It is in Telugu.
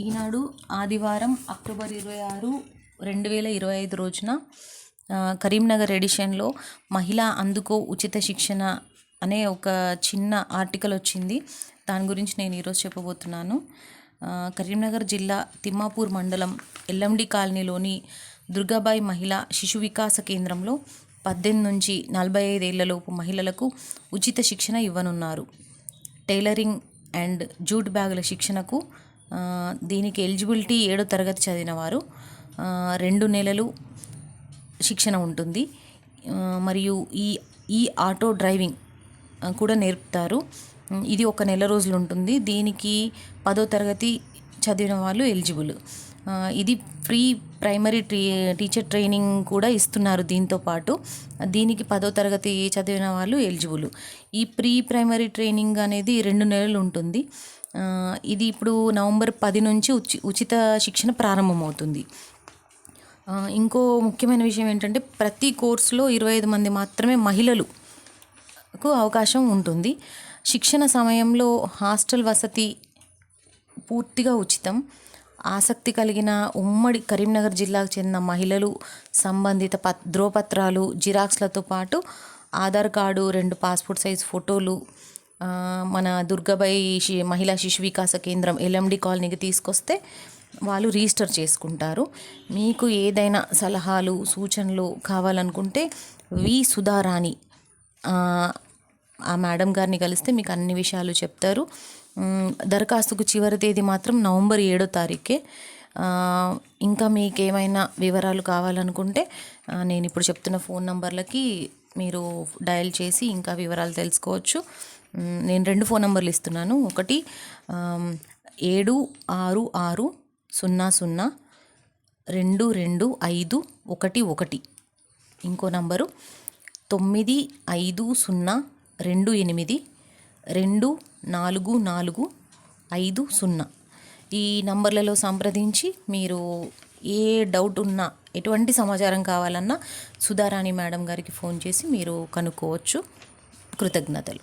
ఈనాడు ఆదివారం అక్టోబర్ 26, 2025 రోజున కరీంనగర్ ఎడిషన్లో మహిళా అందుకో ఉచిత శిక్షణ అనే ఒక చిన్న ఆర్టికల్ వచ్చింది. దాని గురించి నేను ఈరోజు చెప్పబోతున్నాను. కరీంనగర్ జిల్లా తిమ్మాపూర్ మండలం ఎల్ఎండి కాలనీలోని దుర్గాబాయి మహిళా శిశు వికాస కేంద్రంలో 18 నుంచి 45 ఏళ్లలోపు మహిళలకు ఉచిత శిక్షణ ఇవ్వనున్నారు. టైలరింగ్ అండ్ జూట్ బ్యాగుల శిక్షణకు దీనికి ఎలిజిబిలిటీ 7వ తరగతి చదివిన వారు 2 నెలలు శిక్షణ ఉంటుంది. మరియు ఈ ఆటో డ్రైవింగ్ కూడా నేర్పుతారు. ఇది 1 నెల రోజులు ఉంటుంది. దీనికి 10వ తరగతి చదివిన వాళ్ళు ఎలిజిబుల్. ఇది ప్రీ ప్రైమరీ టీచర్ ట్రైనింగ్ కూడా ఇస్తున్నారు. దీంతో పాటు దీనికి 10వ తరగతి చదివిన వాళ్ళు ఎలిజిబుల్. ఈ ప్రీ ప్రైమరీ ట్రైనింగ్ అనేది 2 నెలలు ఉంటుంది. ఇది ఇప్పుడు నవంబర్ 10 నుంచి ఉచిత శిక్షణ ప్రారంభమవుతుంది. ఇంకో ముఖ్యమైన విషయం ఏంటంటే ప్రతి కోర్సులో 25 మంది మాత్రమే మహిళలకు అవకాశం ఉంటుంది. శిక్షణ సమయంలో హాస్టల్ వసతి పూర్తిగా ఉచితం. ఆసక్తి కలిగిన ఉమ్మడి కరీంనగర్ జిల్లాకు చెందిన మహిళలు సంబంధిత ధ్రువపత్రాలు, జిరాక్స్లతో పాటు ఆధార్ కార్డు, 2 పాస్పోర్ట్ సైజ్ ఫోటోలు మన దుర్గాబాయి మహిళా శిశు వికాస కేంద్రం ఎల్ఎండి కాలనీకి తీసుకొస్తే వాళ్ళు రిజిస్టర్ చేసుకుంటారు. మీకు ఏదైనా సలహాలు, సూచనలు కావాలనుకుంటే సుధారాణి ఆ మేడం గారిని కలిస్తే మీకు అన్ని విషయాలు చెప్తారు. దరఖాస్తుకు చివరి తేదీ మాత్రం నవంబర్ 7వ తారీఖే. ఇంకా మీకు ఏమైనా వివరాలు కావాలనుకుంటే నేను ఇప్పుడు చెప్తున్న ఫోన్ నంబర్లకి మీరు డయల్ చేసి ఇంకా వివరాలు తెలుసుకోవచ్చు. నేను 2 ఫోన్ నంబర్లు ఇస్తున్నాను. ఒకటి 76600222511. ఇంకో నంబరు 9502824450. ఈ నంబర్లలో సంప్రదించి మీరు ఏ డౌట్ ఉన్నా, ఎటువంటి సమాచారం కావాలన్నా సుధారాణి మేడం గారికి ఫోన్ చేసి మీరు కనుక్కోవచ్చు. కృతజ్ఞతలు.